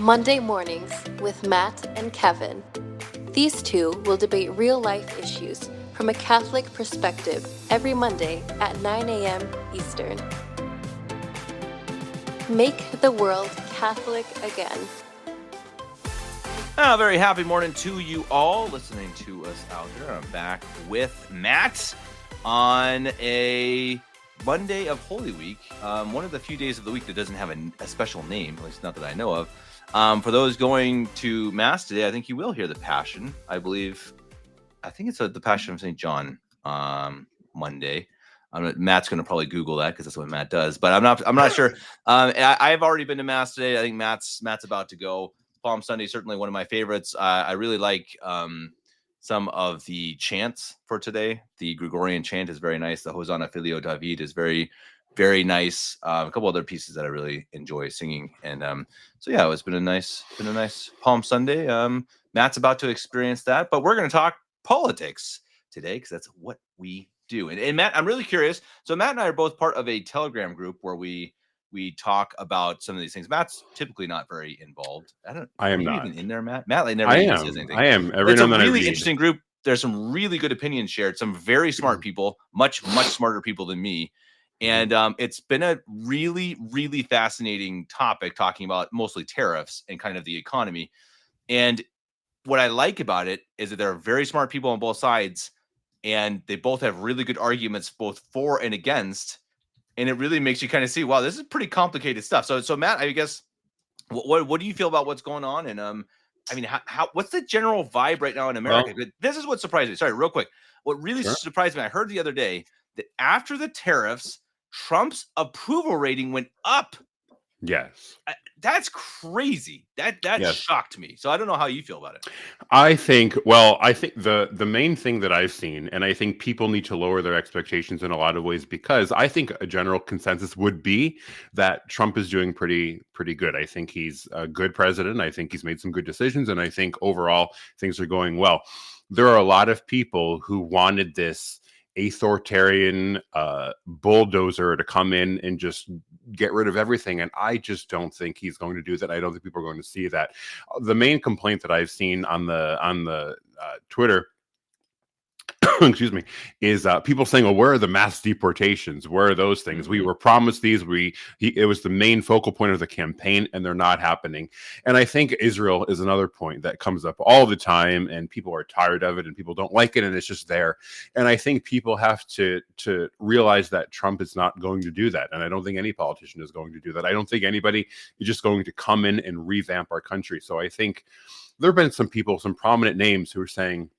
Monday Mornings with Matt and Kevin. These two will debate real-life issues from a Catholic perspective every Monday at 9 a.m. Eastern. Make the world Catholic again. Very happy morning to you all listening to us out there. I'm back with Matt on a Monday of Holy Week, one of the few days of the week that doesn't have a special name, at least not that I know of. For those going to Mass today, I think you will hear the Passion. I think it's the Passion of St. John Monday. Matt's going to probably Google that because that's what Matt does, but I'm not sure. I've already been to Mass today. I think Matt's about to go. Palm Sunday, certainly one of my favorites. I really like some of the chants for today. The Gregorian chant is very nice. The Hosanna Filio David is very, very nice. A couple other pieces that I really enjoy singing, and so yeah, it's been a nice Palm Sunday. Matt's about to experience that, but we're going to talk politics today because that's what we do. And Matt, I'm really curious. So Matt and I are both part of a Telegram group where we talk about some of these things. Matt's typically not very involved. I am not even in there, Matt. Matt like never I even am. says anything. I am. It's a really interesting group. There's some really good opinions shared. Some very smart people, much smarter people than me. And it's been a really, really fascinating topic, talking about mostly tariffs and kind of the economy. And what I like about it is that there are very smart people on both sides, and they both have really good arguments, both for and against. And it really makes you kind of see, wow, this is pretty complicated stuff. So Matt, I guess, what do you feel about what's going on? And I mean, how what's the general vibe right now in America? Well, this is what surprised me. Sorry, real quick. What really surprised me, I heard the other day that after the tariffs, Trump's approval rating went up. Yes. That's crazy. That shocked me. So I don't know how you feel about it. I think the main thing that I've seen, and I think people need to lower their expectations in a lot of ways, because I think a general consensus would be that Trump is doing pretty good. I think he's a good president. I think he's made some good decisions, and I think overall things are going well. There are a lot of people who wanted this authoritarian bulldozer to come in and just get rid of everything, and I just don't think he's going to do that. I don't think people are going to see that. The main complaint that I've seen on the Twitter excuse me, is people saying, well, where are the mass deportations? Where are those things? We were promised these. It was the main focal point of the campaign, and they're not happening. And I think Israel is another point that comes up all the time, and people are tired of it, and people don't like it, and it's just there. And I think people have to realize that Trump is not going to do that. And I don't think any politician is going to do that. I don't think anybody is just going to come in and revamp our country. So I think there have been some people, some prominent names, who are saying,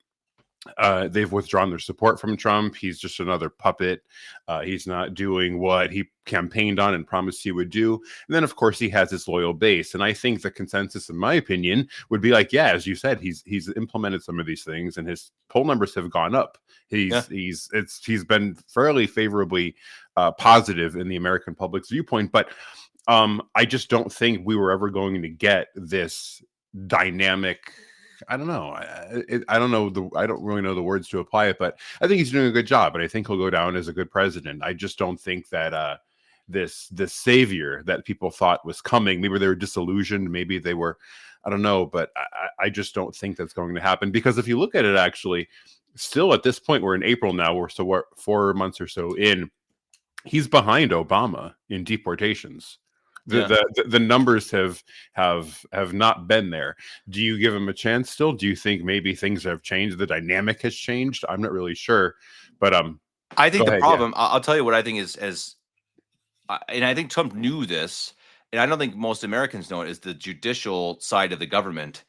they've withdrawn their support from Trump. He's just another puppet. He's not doing what he campaigned on and promised he would do. And then, of course, he has his loyal base. And I think the consensus, in my opinion, would be like, yeah, as you said, he's implemented some of these things, and his poll numbers have gone up. He's been fairly favorably positive in the American public's viewpoint. But I just don't think we were ever going to get this dynamic. I don't know. I don't know. I don't really know the words to apply it, but I think he's doing a good job, and I think he'll go down as a good president. I just don't think that this savior that people thought was coming, maybe they were disillusioned, maybe they were, I don't know, but I just don't think that's going to happen. Because if you look at it, actually, still at this point, we're in April now, we're 4 months or so in, he's behind Obama in deportations. The numbers have not been there. Do you give him a chance still? Do you think maybe things have changed? The dynamic has changed? I'm not really sure, but I think the problem. Yeah. I'll tell you what I think is and I think Trump knew this, and I don't think most Americans know it, is the judicial side of the government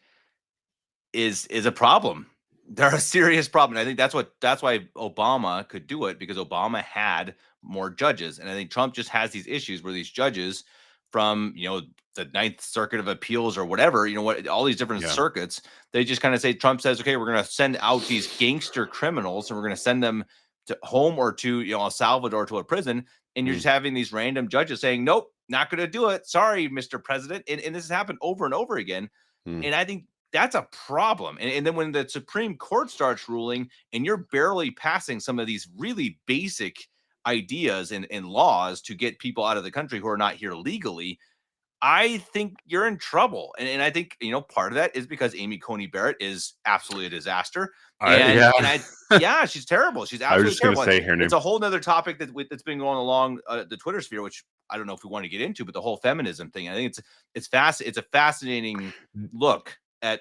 is a problem. They're a serious problem. And I think that's why Obama could do it, because Obama had more judges, and I think Trump just has these issues where these judges from, the Ninth Circuit of Appeals or whatever, all these different circuits, they just kind of say, Trump says, okay, we're going to send out these gangster criminals, and we're going to send them to home or to, El Salvador, to a prison. And you're just having these random judges saying, nope, not going to do it. Sorry, Mr. President. And this has happened over and over again. And I think that's a problem. And then when the Supreme Court starts ruling, and you're barely passing some of these really basic ideas and laws to get people out of the country who are not here legally, I think you're in trouble. And I think, part of that is because Amy Coney Barrett is absolutely a disaster. And Yeah. yeah, she's terrible. She's I was absolutely just going to terrible. say her name. It's a whole nother topic that's been going along the Twitter sphere, which I don't know if we want to get into, but the whole feminism thing, I think it's a fascinating look at,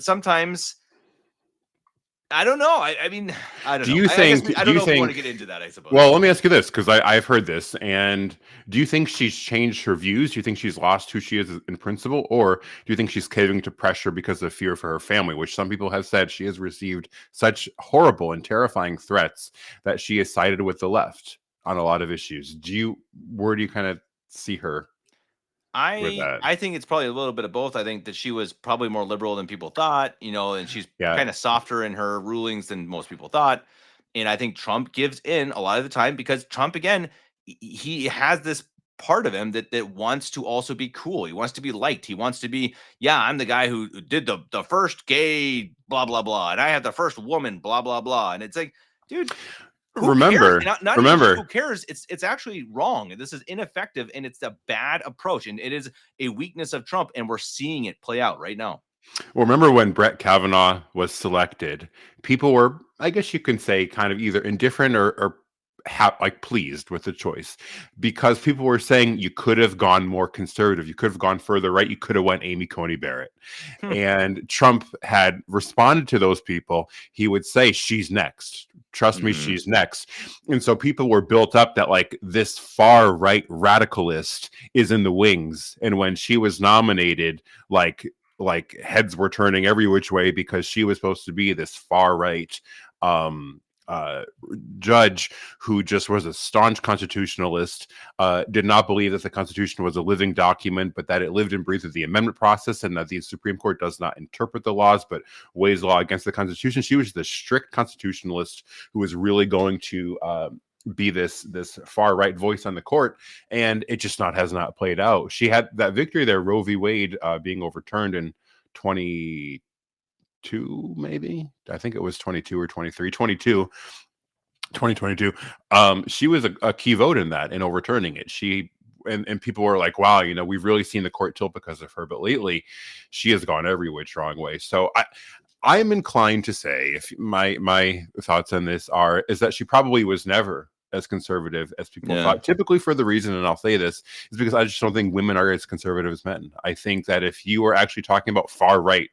sometimes, I don't know. I mean, I don't know. I don't know if we want to get into that, I suppose. Well, let me ask you this, because I've heard this. And do you think she's changed her views? Do you think she's lost who she is in principle? Or do you think she's caving to pressure because of fear for her family, which some people have said she has received such horrible and terrifying threats that she has sided with the left on a lot of issues? Where do you kind of see her? I think it's probably a little bit of both. I think that she was probably more liberal than people thought, and she's kind of softer in her rulings than most people thought. And I think Trump gives in a lot of the time because Trump, again, he has this part of him that wants to also be cool. He wants to be liked. He wants to be, yeah, I'm the guy who did the first gay blah, blah, blah. And I had the first woman, blah, blah, blah. And it's like, dude, remember, who cares? It's actually wrong. This is ineffective, and it's a bad approach, and it is a weakness of Trump, and we're seeing it play out right now. Well, remember when Brett Kavanaugh was selected, people were, I guess you can say, kind of either indifferent or pleased with the choice, because people were saying you could have gone more conservative, you could have gone further right, you could have went Amy Coney Barrett. And Trump had responded to those people. He would say, she's next, trust me, she's next. And so people were built up that like this far right radicalist is in the wings, and when she was nominated, like heads were turning every which way, because she was supposed to be this far right judge who just was a staunch constitutionalist, did not believe that the Constitution was a living document, but that it lived and breathed through the amendment process, and that the Supreme Court does not interpret the laws, but weighs law against the Constitution. She was the strict constitutionalist who was really going to be this far right voice on the court, and it just has not played out. She had that victory there, Roe v. Wade being overturned in 2022, maybe. I think it was 22 or 23, 2022. She was a key vote in that, in overturning it. And people were like, wow, we've really seen the court tilt because of her, but lately she has gone every which wrong way. So I'm inclined to say, if my thoughts on this is that she probably was never as conservative as people thought, typically for the reason, and I'll say this, is because I just don't think women are as conservative as men. I think that if you are actually talking about far right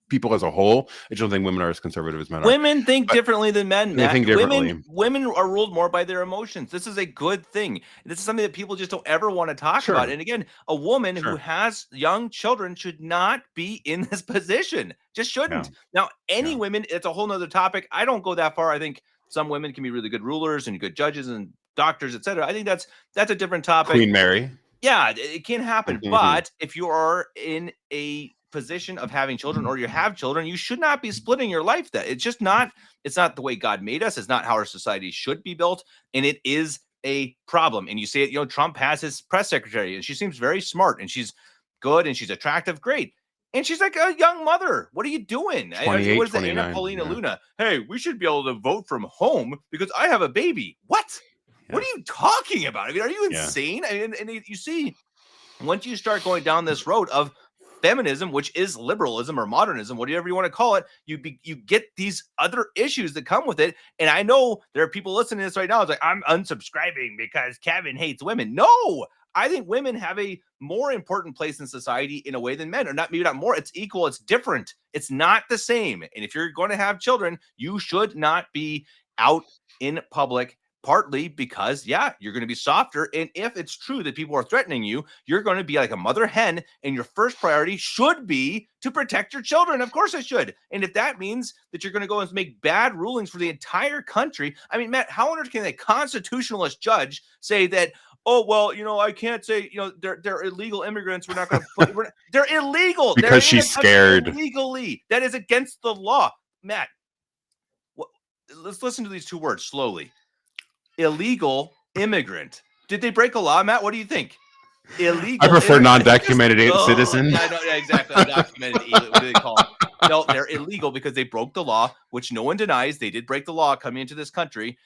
people as a whole, I don't think women are as conservative as men are. Women think differently than men, Matt. They think differently. Women are ruled more by their emotions. This is a good thing. This is something that people just don't ever want to talk about. And again, a woman who has young children should not be in this position. Just shouldn't. Now, any women, it's a whole nother topic. I don't go that far. I think some women can be really good rulers and good judges and doctors, etc. I think that's a different topic. Queen Mary. Yeah, it can happen. But if you are in a position of having children, or you have children, you should not be splitting your life. That it's not the way God made us. It's not how our society should be built, and it is a problem. And you see it, Trump has his press secretary, and she seems very smart, and she's good, and she's attractive, great, and she's like a young mother. What are you doing? 28, what is that? Anna Paulina Luna? Hey, we should be able to vote from home because I have a baby. What? What are you talking about? I mean, are you insane? And you see, once you start going down this road of feminism, which is liberalism or modernism, whatever you want to call it, you get these other issues that come with it. And I know there are people listening to this right now. It's like, I'm unsubscribing because Kevin hates women. No, I think women have a more important place in society in a way than men, or maybe not more. It's equal. It's different. It's not the same. And if you're going to have children, you should not be out in public, partly because, you're going to be softer. And if it's true that people are threatening you, you're going to be like a mother hen, and your first priority should be to protect your children. Of course it should. And if that means that you're going to go and make bad rulings for the entire country, I mean, Matt, how on earth can a constitutionalist judge say that, oh, well, I can't say, they're illegal immigrants. We're not going to they're illegal. Because she's scared. Illegally. That is against the law. Matt, let's listen to these two words slowly. Illegal immigrant. Did they break a law, Matt? What do you think? Illegal. I prefer non-documented citizen. Yeah, exactly. Undocumented. What do they call it? No, they're illegal because they broke the law, which no one denies. They did break the law coming into this country.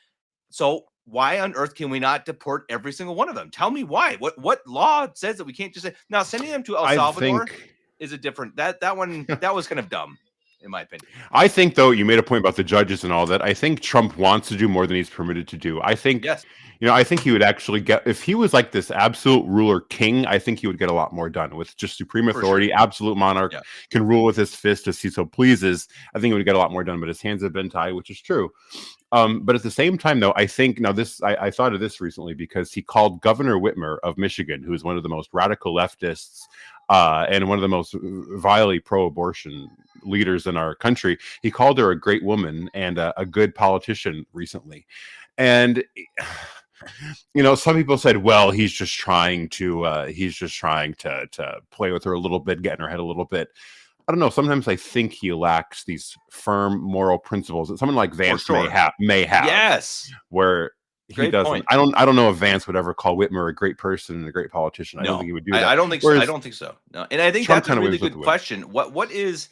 So why on earth can we not deport every single one of them? Tell me why. What law says that we can't just say now sending them to El Salvador is a different that was kind of dumb, in my opinion. I think, though, you made a point about the judges and all that. I think Trump wants to do more than he's permitted to do. I think, yes. I think he would actually get, if he was like this absolute ruler king, I think he would get a lot more done with just supreme authority, absolute monarch, can rule with his fist as he so pleases. I think he would get a lot more done, but his hands have been tied, which is true. But at the same time, though, I think now this, I thought of this recently because he called Governor Whitmer of Michigan, who is one of the most radical leftists and one of the most vilely pro-abortion leaders in our country. He called her a great woman and a good politician recently. And some people said, well, he's just trying to play with her a little bit, get in her head a little bit. I don't know. Sometimes I think he lacks these firm moral principles that someone like Vance may have. Yes, where he doesn't. Point. I don't know if Vance would ever call Whitmer a great person and a great politician. I don't think he would do that. I don't think so. I don't think so. No, and I think Trump that's a really good question. What is,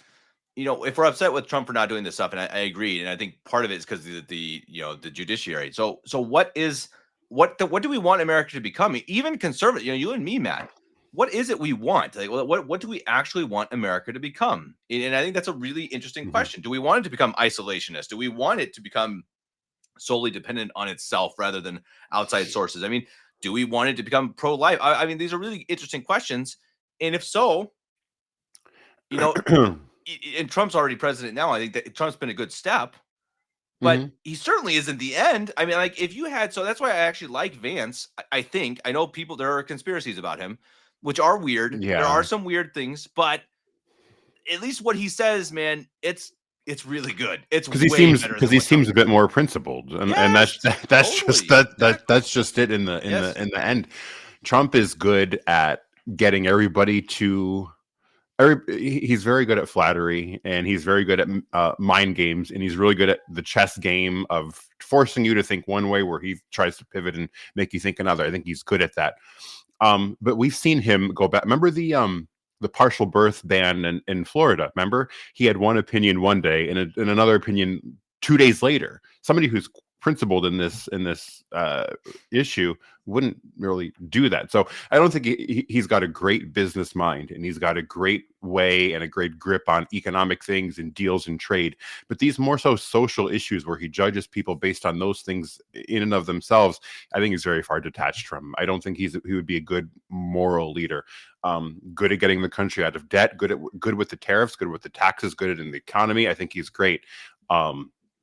if we're upset with Trump for not doing this stuff, and I agree, and I think part of it is because the judiciary. So what do we want America to become? Even conservative. You and me, Matt. What is it we want? Like, what do we actually want America to become? And I think that's a really interesting question. Do we want it to become isolationist? Do we want it to become solely dependent on itself rather than outside sources? I mean, do we want it to become pro-life? I mean, these are really interesting questions. And if so, and Trump's already president now. I think that Trump's been a good step, but he certainly isn't the end. I mean, like if you had, so that's why I actually like Vance. I think I know there are conspiracies about him, which are weird. Yeah. There are some weird things, but at least what he says, man, it's really good. It's because he seems a bit more principled, and that's just it in the end. Trump is good at getting everybody to. He's very good at flattery, and he's very good at mind games, and he's really good at the chess game of forcing you to think one way where he tries to pivot and make you think another. I think he's good at that. But we've seen him go back. Remember the partial birth ban in Florida? Remember, he had one opinion one day and another opinion 2 days later. Somebody who's principled in this issue wouldn't really do that. So I don't think he's got a great business mind, and he's got a great way and a great grip on economic things and deals and trade. But these more so social issues where he judges people based on those things in and of themselves, I think he's very far detached from. I don't think he would be a good moral leader. Good at getting the country out of debt, good with the tariffs, good with the taxes, good at in the economy. I think he's great.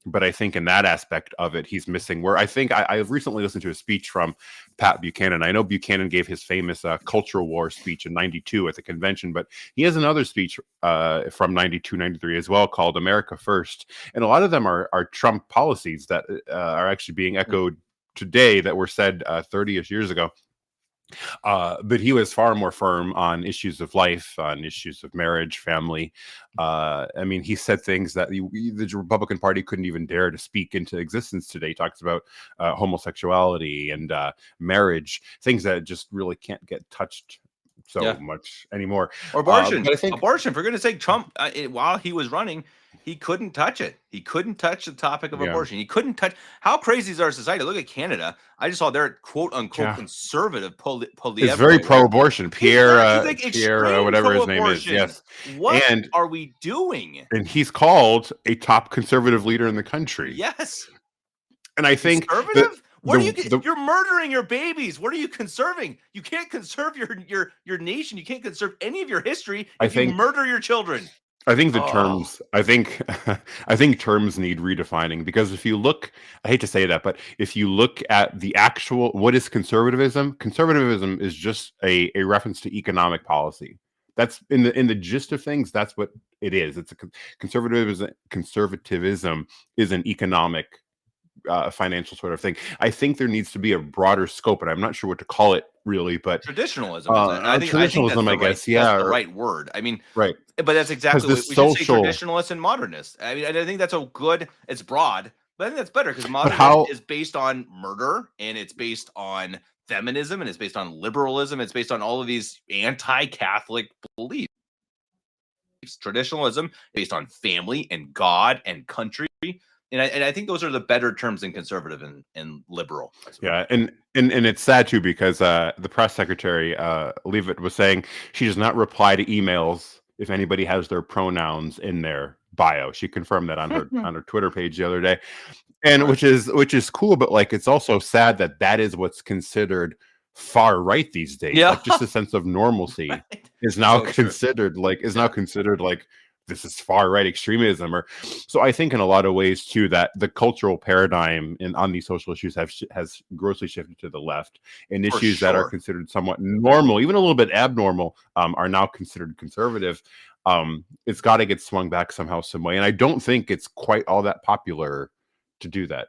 But I think in that aspect of it, he's missing. Where I think I've recently listened to a speech from Pat Buchanan. I know Buchanan gave his famous cultural war speech in '92 at the convention, but he has another speech from '92, '93 as well called America First. And a lot of them are Trump policies that are actually being echoed today that were said 30-ish years ago. But he was far more firm on issues of life, on issues of marriage, family. I mean, he said things that the Republican Party couldn't even dare to speak into existence today. He talks about homosexuality and marriage, things that just really can't get touched so much anymore. Or abortion. Abortion, for goodness sake, Trump, while he was running, he couldn't touch it. He couldn't touch the topic of abortion. He couldn't touch. How crazy is our society? Look at Canada. I just saw their quote unquote conservative polyamorous. It's very pro-abortion. Pierre, whatever his name is. Yes. What are we doing? And he's called a top conservative leader in the country. Yes. And I think conservative. You're murdering your babies. What are you conserving? You can't conserve your nation. You can't conserve any of your history if you murder your children. I think the terms. I think terms need redefining, because if you look, I hate to say that, but if you look at the actual, what is conservatism? Conservatism is just a reference to economic policy. That's in the gist of things. That's what it is. It's a conservatism is an economic, financial sort of thing. I think there needs to be a broader scope, and I'm not sure what to call it really, but traditionalism. I think that's that's the right word. I mean, right. But that's exactly what we should say: traditionalists and modernists. I mean, I think that's a good. It's broad, but I think that's better because modernism is based on murder, and it's based on feminism, and it's based on liberalism. It's based on all of these anti-Catholic beliefs. Traditionalism based on family and God and country. And I think those are the better terms than conservative and liberal. Yeah, and it's sad too because the press secretary Leavitt was saying she does not reply to emails if anybody has their pronouns in their bio. She confirmed that on her Twitter page the other day, and which is cool, but like it's also sad that that is what's considered far right these days. Yeah. Like just a sense of normalcy is now considered like this is far right extremism. Or so I think in a lot of ways too that the cultural paradigm on these social issues has grossly shifted to the left, and issues that are considered somewhat normal, even a little bit abnormal, are now considered conservative. It's got to get swung back somehow, some way, and I don't think it's quite all that popular to do that.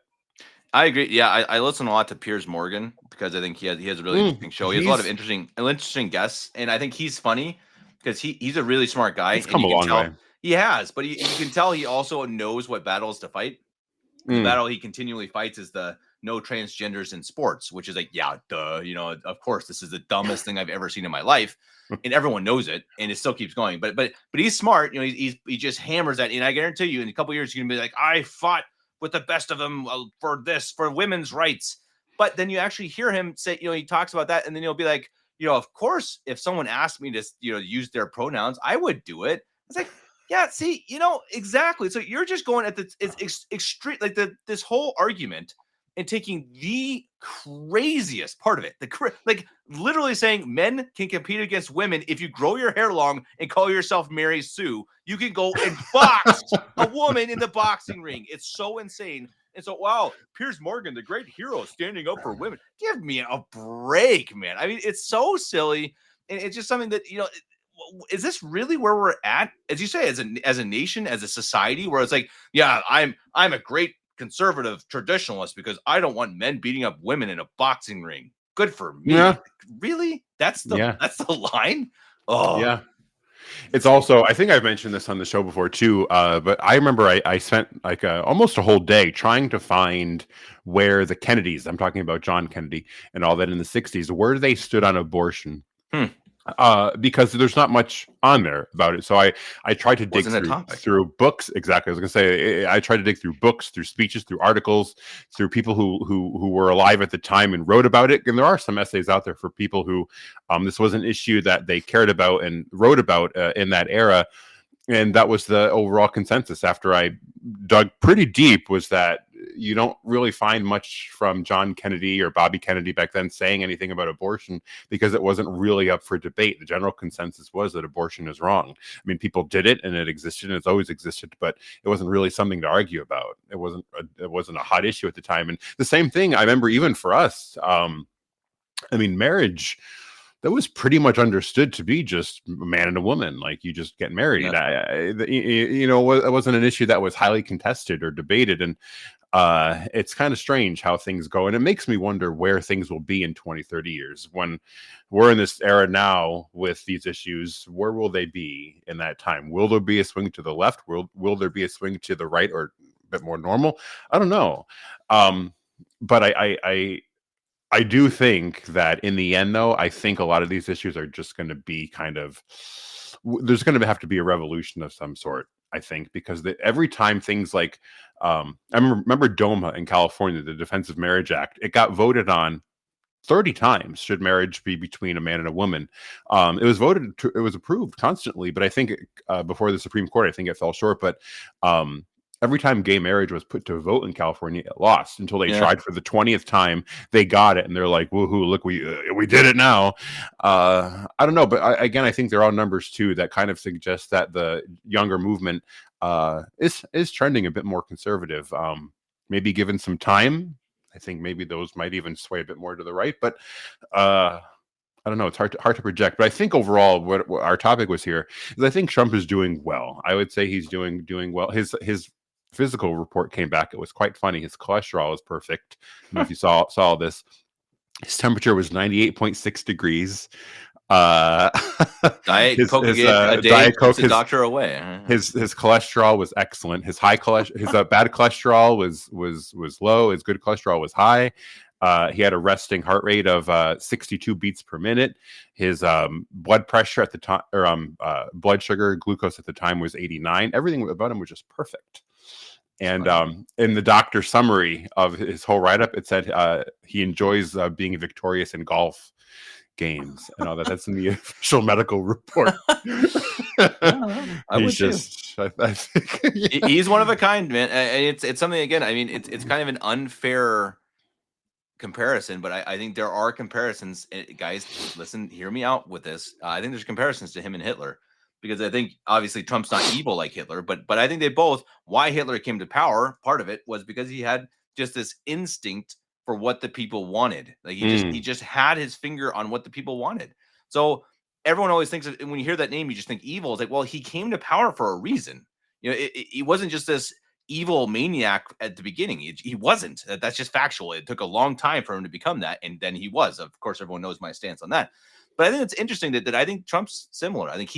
I agree. Yeah, I listen a lot to Piers Morgan because I think he has a really interesting show. He has a lot of interesting guests, and I think he's funny because he's a really smart guy. He's come a long way. He has, but you can tell he also knows what battles to fight. The battle he continually fights is the no transgenders in sports, which is like, yeah, duh. You know, of course, this is the dumbest thing I've ever seen in my life, and everyone knows it, and it still keeps going. But he's smart. You know, he just hammers that, and I guarantee you, in a couple of years, you're gonna be like, I fought with the best of them for women's rights. But then you actually hear him say, you know, he talks about that, and then he'll be like, you know, of course, if someone asked me to, you know, use their pronouns, I would do it. It's like, yeah, see, you know, exactly. So you're just going at it's extreme, like this whole argument and taking the craziest part of it, like literally saying men can compete against women. If you grow your hair long and call yourself Mary Sue, you can go and box a woman in the boxing ring. It's so insane. And so, wow, Piers Morgan, the great hero, standing up for women. Give me a break, man. I mean, it's so silly, and it's just something that, you know, is this really where we're at? As you say, as a nation, as a society, where it's like, yeah, I'm a great conservative traditionalist because I don't want men beating up women in a boxing ring. Good for me. Yeah. Really? That's the line? Oh. Yeah. It's also, I think I've mentioned this on the show before too, but I remember I spent like almost a whole day trying to find where the Kennedys, I'm talking about John Kennedy and all that in the 60s, where they stood on abortion. Because there's not much on there about it. So I tried to dig through books. Exactly. I was going to say, I tried to dig through books, through speeches, through articles, through people who were alive at the time and wrote about it. And there are some essays out there for people who this was an issue that they cared about and wrote about in that era. And that was the overall consensus after I dug pretty deep, was that you don't really find much from John Kennedy or Bobby Kennedy back then saying anything about abortion because it wasn't really up for debate. The general consensus was that abortion is wrong. I mean, people did it and it existed and it's always existed, but it wasn't really something to argue about. It wasn't a hot issue at the time. And the same thing, I remember even for us, I mean, marriage, that was pretty much understood to be just a man and a woman. Like, you just get married. Yeah. You know, it wasn't an issue that was highly contested or debated. And it's kind of strange how things go. And it makes me wonder where things will be in 20, 30 years. When we're in this era now with these issues, where will they be in that time? Will there be a swing to the left? Will there be a swing to the right, or a bit more normal? I don't know. But I do think that in the end, though, I think a lot of these issues are just going to be kind of, there's going to have to be a revolution of some sort, I think, because every time things like, I remember DOMA in California, the Defense of Marriage Act, it got voted on 30 times. Should marriage be between a man and a woman? It was approved constantly, but I think before the Supreme Court, I think it fell short. But every time gay marriage was put to a vote in California, it lost until they tried for the 20th time. They got it, and they're like, "Woohoo! Look, we did it now." I don't know, but I think there are numbers too that kind of suggest that the younger movement is trending a bit more conservative. Maybe given some time, I think maybe those might even sway a bit more to the right. But I don't know. It's hard to project, but I think overall, what our topic was here is I think Trump is doing well. I would say he's doing well. His physical report came back. It was quite funny. His cholesterol was perfect. I don't know if you saw this. His temperature was 98.6 degrees. Diet Coke a day Diet Coke, the doctor away. His cholesterol was excellent. His bad cholesterol was low. His good cholesterol was high. He had a resting heart rate of 62 beats per minute. His blood pressure at the time, or blood sugar, glucose at the time, was 89. Everything about him was just perfect. And in the doctor's summary of his whole write-up, it said he enjoys being victorious in golf games and all that. That's in the official medical report. I think he's one of a kind, man. And it's something, again, I mean, it's kind of an unfair comparison, but I think there are comparisons. Guys, listen, hear me out with this. I think there's comparisons to him and Hitler, because I think obviously Trump's not evil like Hitler, but I think they both, why Hitler came to power, part of it was because he had just this instinct for what the people wanted. Like he just had his finger on what the people wanted. So everyone always thinks that when you hear that name, you just think evil. It's like, well, he came to power for a reason. You know, he wasn't just this evil maniac at the beginning. He wasn't. That's just factual. It took a long time for him to become that, and then he was. Of course, everyone knows my stance on that. But I think it's interesting that I think Trump's similar. I think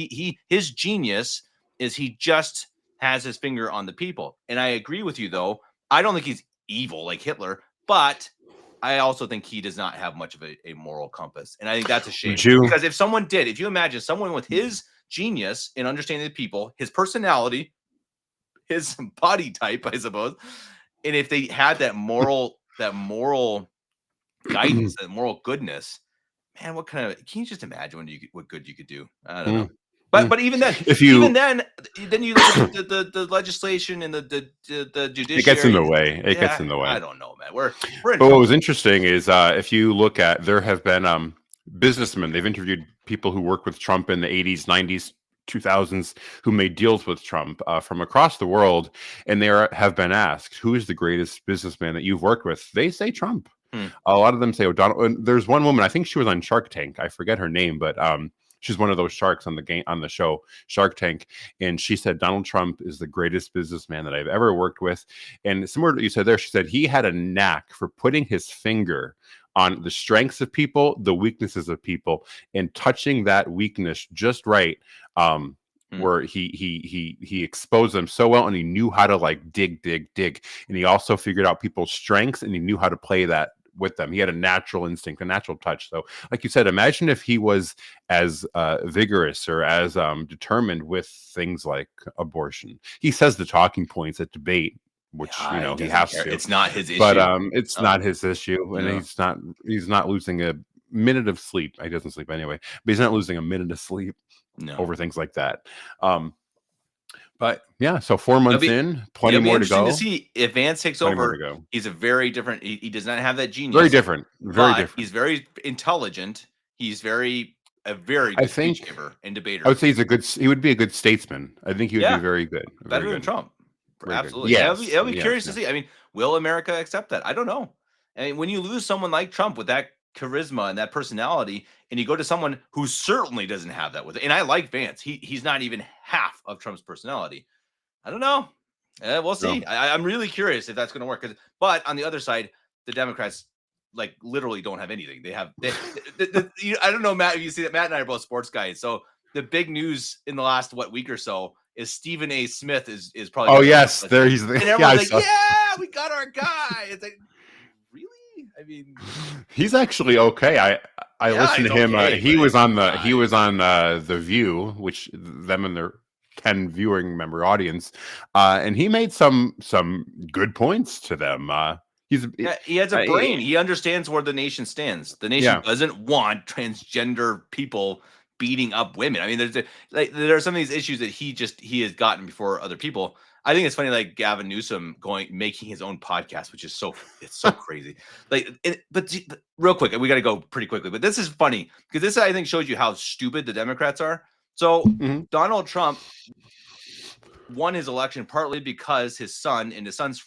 his genius is he just has his finger on the people. And I agree with you, though. I don't think he's evil like Hitler, but I also think he does not have much of a moral compass. And I think that's a shame. Because if you imagine someone with his genius in understanding the people, his personality, his body type, I suppose, and if they had that moral guidance, that moral goodness, man, can you just imagine what good you could do? I don't know. But even then, then you look at the legislation and the judiciary. It gets in the way. It gets in the way. I don't know, man. We're in But what was interesting is if you look at, there have been businessmen. They've interviewed people who worked with Trump in the 80s, 90s, 2000s, who made deals with Trump from across the world, and they have been asked, "Who is the greatest businessman that you've worked with?" They say Trump. A lot of them say O'Donnell. And there's one woman, I think she was on Shark Tank. I forget her name, but she's one of those sharks on the show Shark Tank, and she said Donald Trump is the greatest businessman that I've ever worked with. And similar to what you said there, she said he had a knack for putting his finger on the strengths of people, the weaknesses of people, and touching that weakness just right, where he exposed them so well, and he knew how to like dig, and he also figured out people's strengths, and he knew how to play that with them. He had a natural instinct, a natural touch. So like you said, imagine if he was as vigorous or as determined with things like abortion. He says the talking points at debate, which he has to. It's not his issue. But it's not his issue, and he's not losing a minute of sleep. He doesn't sleep anyway, but he's not losing a minute of sleep over things like that. But yeah, so 4 months in, plenty more to go. To see if Vance takes over. He's a very different. He does not have that genius. Very different. He's very intelligent. He's a very good speech giver and debater. I would say he would be a good statesman. I think he would be very good. Better than Trump. Very absolutely. Yes. It'll be curious to see. I mean, will America accept that? I don't know. I mean, when you lose someone like Trump with that charisma and that personality, and you go to someone who certainly doesn't have that with it. And I like Vance. He's not even half of Trump's personality. I don't know. We'll see. No. I'm really curious if that's going to work. But on the other side, the Democrats like literally don't have anything. They have. I don't know, Matt. If you see that, Matt and I are both sports guys. So the big news in the last week or so is Stephen A. Smith is probably. Oh yes, there he's. And everyone's like, yeah, we got our guy. It's like. I mean, he's actually okay. I listened to him. He was on the View, which them and their 10 viewing member audience, and he made some good points to them. He has a brain. He understands where the nation stands. The nation doesn't want transgender people beating up women. I mean, there are some of these issues that he has gotten before other people. I think it's funny, like Gavin Newsom making his own podcast, which is so crazy. But real quick, we got to go pretty quickly. But this is funny because this I think shows you how stupid the Democrats are. So Donald Trump won his election partly because his son and his son's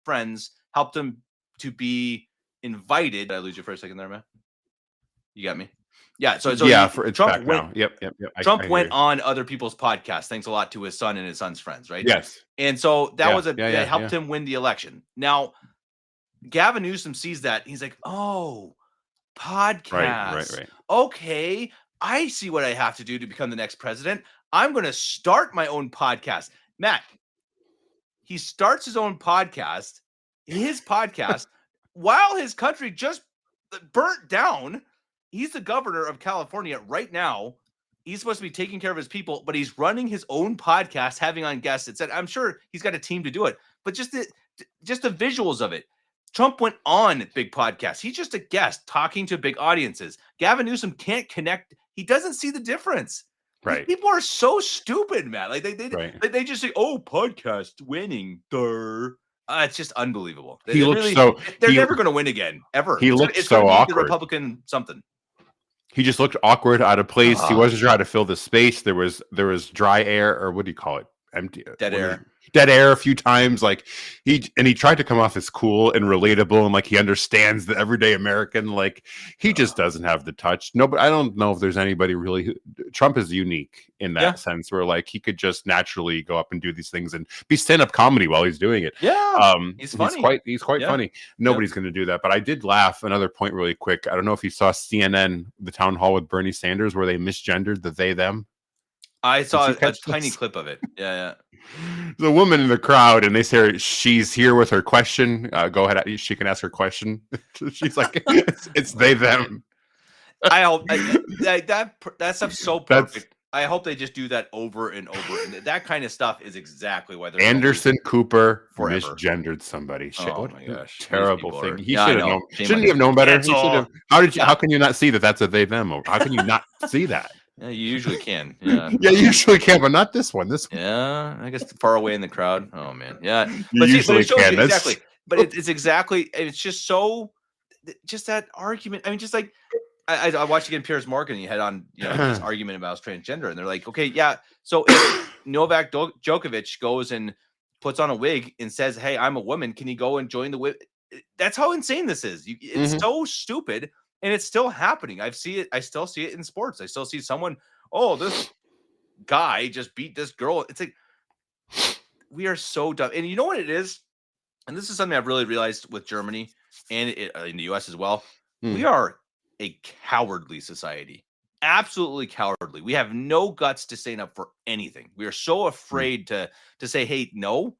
friends helped him to be invited. Did I lose you for a second there, man? You got me. Yeah, so Trump went. Yep. Trump went on other people's podcasts. Thanks a lot to his son and his son's friends, right? Yes. And so that helped him win the election. Now, Gavin Newsom sees that he's like, "Oh, podcast. Right. Okay, I see what I have to do to become the next president. I'm going to start my own podcast." Matt, he starts his own podcast. His podcast while his country just burnt down. He's the governor of California right now. He's supposed to be taking care of his people, but he's running his own podcast, having on guests. I'm sure he's got a team to do it. but just the visuals of it. Trump went on big podcasts. He's just a guest talking to big audiences. Gavin Newsom can't connect. He doesn't see the difference. Right. People are so stupid, man. Like they just say, "Oh, podcast winning." It's just unbelievable. They're never going to win again, ever. He looked it's so awkward. The Republican something. He just looked awkward, out of place. He wasn't sure how to fill the space. There was dry air, or what do you call it? Empty, dead air a few times. Like he tried to come off as cool and relatable, and like he understands the everyday American. Like he just doesn't have the touch. No, but I don't know if there's anybody really. Trump is unique in that sense, where like he could just naturally go up and do these things and be stand-up comedy while he's doing it. Yeah, he's funny. He's quite funny. Nobody's going to do that, but I did laugh. Another point, really quick. I don't know if you saw CNN, the town hall with Bernie Sanders, where they misgendered the they them. I saw a tiny clip of it. Yeah. The woman in the crowd, and they say she's here with her question. Go ahead, she can ask her question. She's like, it's they them. I hope that stuff's so perfect. I hope they just do that over and over. And that kind of stuff is exactly why they're Anderson Cooper misgendered somebody. Oh my gosh, terrible thing. He should have known. Shouldn't he have known better? He should have. How can you not see that that's a they them? How can you not see that? Yeah, you usually can. Yeah. Yeah, you usually can, but not this one. Yeah, I guess far away in the crowd. Oh man, yeah. But it shows you exactly. But it's exactly. It's just so. Just that argument. I mean, just like I watched again Piers Morgan. And he had on this argument about transgender, and they're like, okay, yeah. So if Novak Djokovic goes and puts on a wig and says, "Hey, I'm a woman," can he go and join the wig? That's how insane this is. It's so stupid. And it's still happening. I still see it in sports. I still see someone, this guy just beat this girl. It's like, we are so dumb. And you know what it is? And this is something I've really realized with Germany and in the US as well. We are a cowardly society. Absolutely cowardly. We have no guts to stand up for anything. We are so afraid to say, hey, no.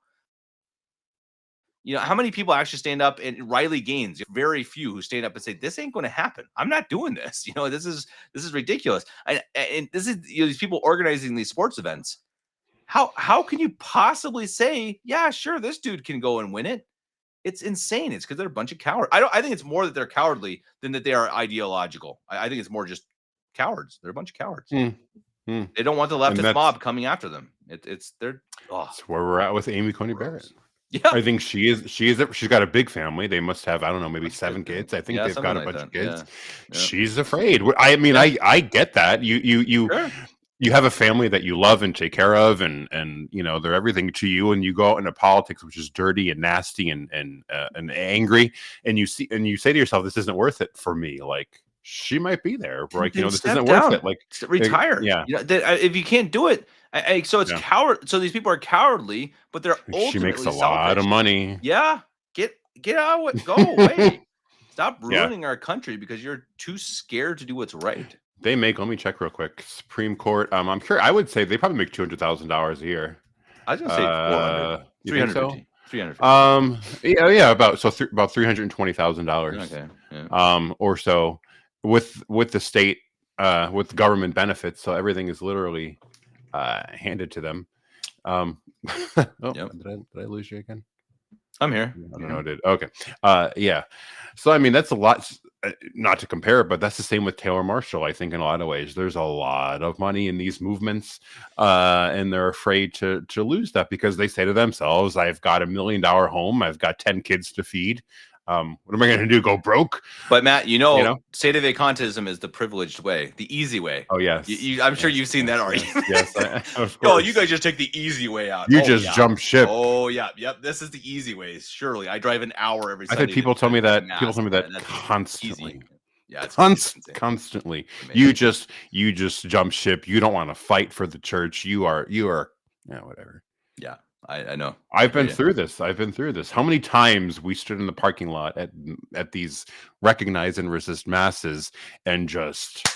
You know, how many people actually stand up, and Riley Gaines, very few who stand up and say, this ain't going to happen. I'm not doing this. You know, this is ridiculous. And this is these people organizing these sports events. How can you possibly say, yeah, sure, this dude can go and win it? It's insane. It's because they're a bunch of cowards. I think it's more that they're cowardly than that they are ideological. I think it's more just cowards. They're a bunch of cowards. They don't want the leftist mob coming after them. That's where we're at with Amy Coney Barrett. Yeah, I think she's got a big family. They must have, I don't know, maybe 7 kids. I think they've got a bunch of kids. Yeah. She's afraid. I mean, I get that. You have a family that you love and take care of, and they're everything to you, and you go out into politics, which is dirty and nasty and angry, and you say to yourself, this isn't worth it for me. Like, she might be there. Like, this isn't worth it. Like, retire. Yeah. If you can't do it. So it's coward. So these people are cowardly, but they're ultimately she makes a selfish. lot of money. Yeah, get out of it. Go away. Stop ruining our country because you're too scared to do what's right. They make. Let me check real quick. Supreme Court. I'm sure. I would say they probably make $200,000 a year. I was gonna say 400, 350. 350. Yeah. About $320,000. Okay. Yeah. Or so with the state with government benefits. So everything is literally handed to them. Did I lose you again? I'm here. I don't know. I did. Okay. Yeah. So I mean, that's a lot. Not to compare it, but that's the same with Taylor Marshall. I think in a lot of ways, there's a lot of money in these movements, and they're afraid to lose that because they say to themselves, "I've got $1 million home. I've got 10 kids to feed. What am I going to do? Go broke?" But Matt, state of vacantism is the privileged way, the easy way. Oh yes, I'm sure you've seen that argument. Yes, of course. You guys just take the easy way out. You just jump ship. Oh yeah, yep. This is the easy way. Surely, I drive an hour every. I've had people tell me that. People tell me that constantly. Easy. Yeah, it's constantly. You just jump ship. You don't want to fight for the church. You are. Whatever. Yeah. I know. I've been through this. How many times we stood in the parking lot at these recognize and resist masses and just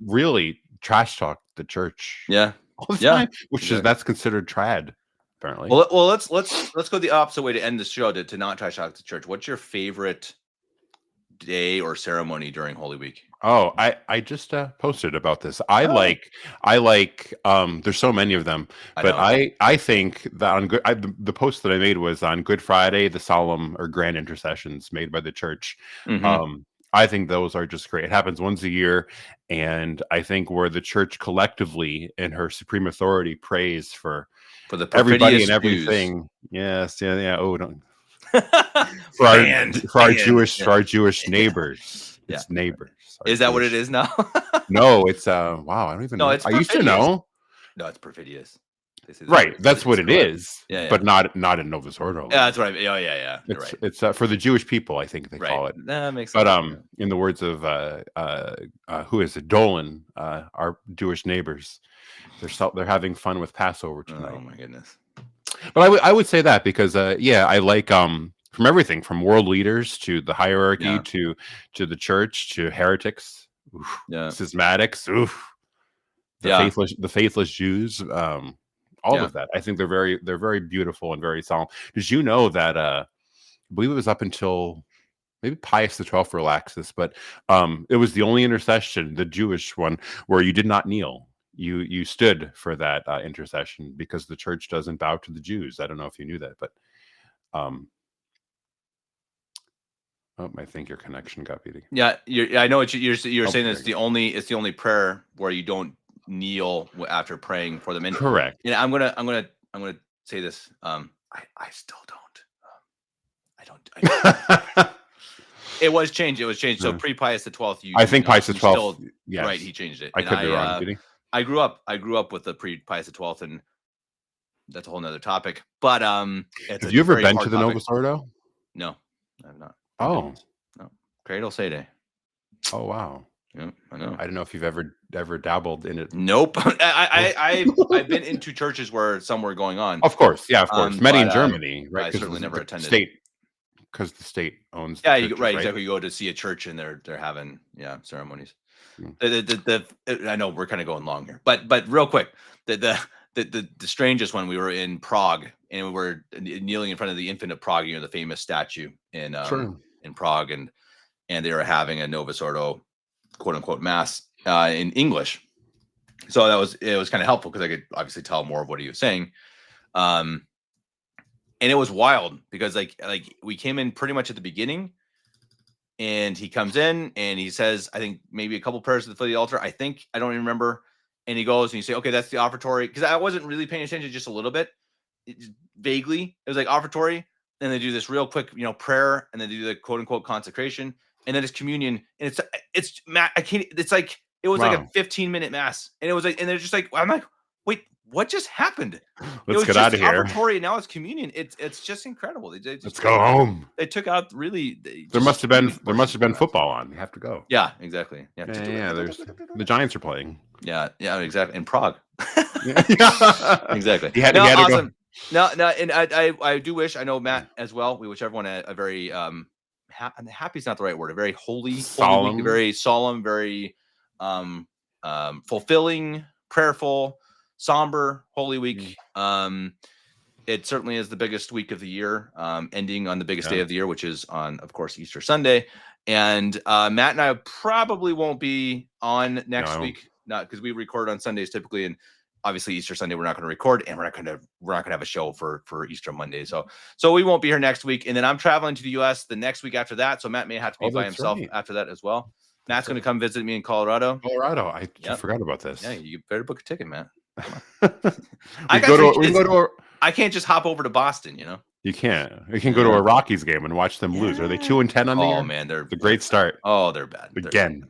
really trash talk the church. Yeah. All the time, that's considered trad, apparently. Well, let's go the opposite way to end the show to not trash talk the church. What's your favorite day or ceremony during Holy Week? Oh, I just posted about this. I like there's so many of them, but I think that on the post that I made was on Good Friday, the solemn or grand intercessions made by the church. I think those are just great. It happens once a year, and I think where the church collectively in her supreme authority prays for the everybody and everything. Yes, yeah. Oh, don't for our Jewish neighbors. Yeah. It's neighbors. Is that what it is now? No, it's wow. I don't even know. It's I used to know. No, it's perfidious. Right, that's what it is. Yeah. But not in Novus Ordo. Yeah, that's what I mean. Yeah. It's for the Jewish people, I think they call it. That makes sense. But in the words of who is it? Dolan, our Jewish neighbors, they're having fun with Passover tonight. Oh my goodness. But I would say that because I like from everything from world leaders to the hierarchy to the church to heretics, schismatics, the faithless Jews, all of that. I think they're very beautiful and very solemn. Did you know that I believe it was up until maybe Pius XII relaxed this, but it was the only intercession, the Jewish one, where you did not kneel. You stood for that intercession because the church doesn't bow to the Jews. I don't know if you knew that, but I think your connection got beating. Yeah, I know what you're saying. It's the only prayer where you don't kneel after praying for them. And, correct. Yeah, I'm gonna say this. I still don't. I don't. It was changed. So pre Pius XII. I think Pius XII. Yes. Right, he changed it. I could be wrong. Did he? I grew up with the pre Pius XII, and that's a whole nother topic. But have you ever been to the Novus Ordo? No, I have not. Oh, no. Cradle Sede. Oh wow. Yeah, I know. I don't know if you've ever dabbled in it. Nope. I've been into churches where some were going on. Of course, yeah, of course. Many in Germany, right? I certainly never attended. State, because the state owns. Yeah, right. Exactly. You go to see a church and they're having ceremonies. I know we're kind of going long here, but real quick, the strangest one, we were in Prague and we were kneeling in front of the Infant of Prague, the famous statue in Prague, and they were having a Novus Ordo quote unquote mass in English. So it was kind of helpful because I could obviously tell more of what he was saying. And it was wild because like we came in pretty much at the beginning, and he comes in and he says, I think maybe a couple prayers for the altar. I don't even remember. And he goes and you say, okay, that's the offertory. Because I wasn't really paying attention, just a little bit, vaguely. It was like offertory. Then they do this real quick, prayer, and then they do the quote unquote consecration, and then it's communion. And it's I can't. It's like it was like a 15-minute mass, and it was like, and they're just like, I'm like, wait, what just happened? Let's get out of here. Offertory, and now it's communion. It's just incredible. Let's go home. They took out really. There must have been football on. You have to go. Yeah, exactly. Yeah. There's the Giants are playing. Yeah, exactly. In Prague. Yeah. Exactly. He had to awesome. go. No, and I do wish, I know Matt as well. We wish everyone a very happy is not the right word. A very holy week, very solemn, very fulfilling, prayerful, somber Holy Week. It certainly is the biggest week of the year, ending on the biggest day of the year, which is on, of course, Easter Sunday. And Matt and I probably won't be on next week, not because we record on Sundays typically, and obviously Easter Sunday we're not going to record, and we're not going to have a show for Easter Monday. So we won't be here next week, and then I'm traveling to the U.S. the next week after that. So Matt may have to be by himself after that as well. Matt's going to come visit me in Colorado. I forgot about this. Yeah, you better book a ticket, Matt. I can't just hop over to Boston, You can't. You can go to a Rockies game and watch them lose. Are they 2-10 on the year? Oh man, they're a great start. Oh, they're bad again.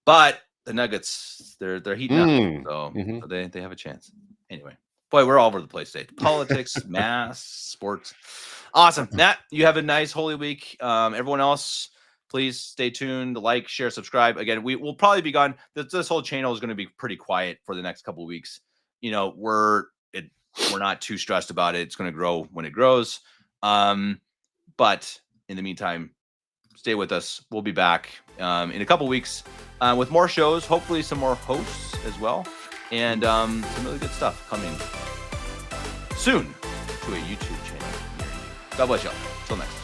But the Nuggets, they're heating up, so they have a chance. Anyway, boy, we're all over the place today. Politics, mass, sports. Awesome, Matt. You have a nice Holy Week. Everyone else, please stay tuned. Like, share, subscribe. Again, we will probably be gone. This whole channel is going to be pretty quiet for the next couple of weeks. We're not too stressed about it. It's going to grow when it grows. But in the meantime, stay with us. We'll be back in a couple weeks with more shows, hopefully some more hosts as well, and some really good stuff coming soon to a YouTube channel. God bless y'all. Till next time.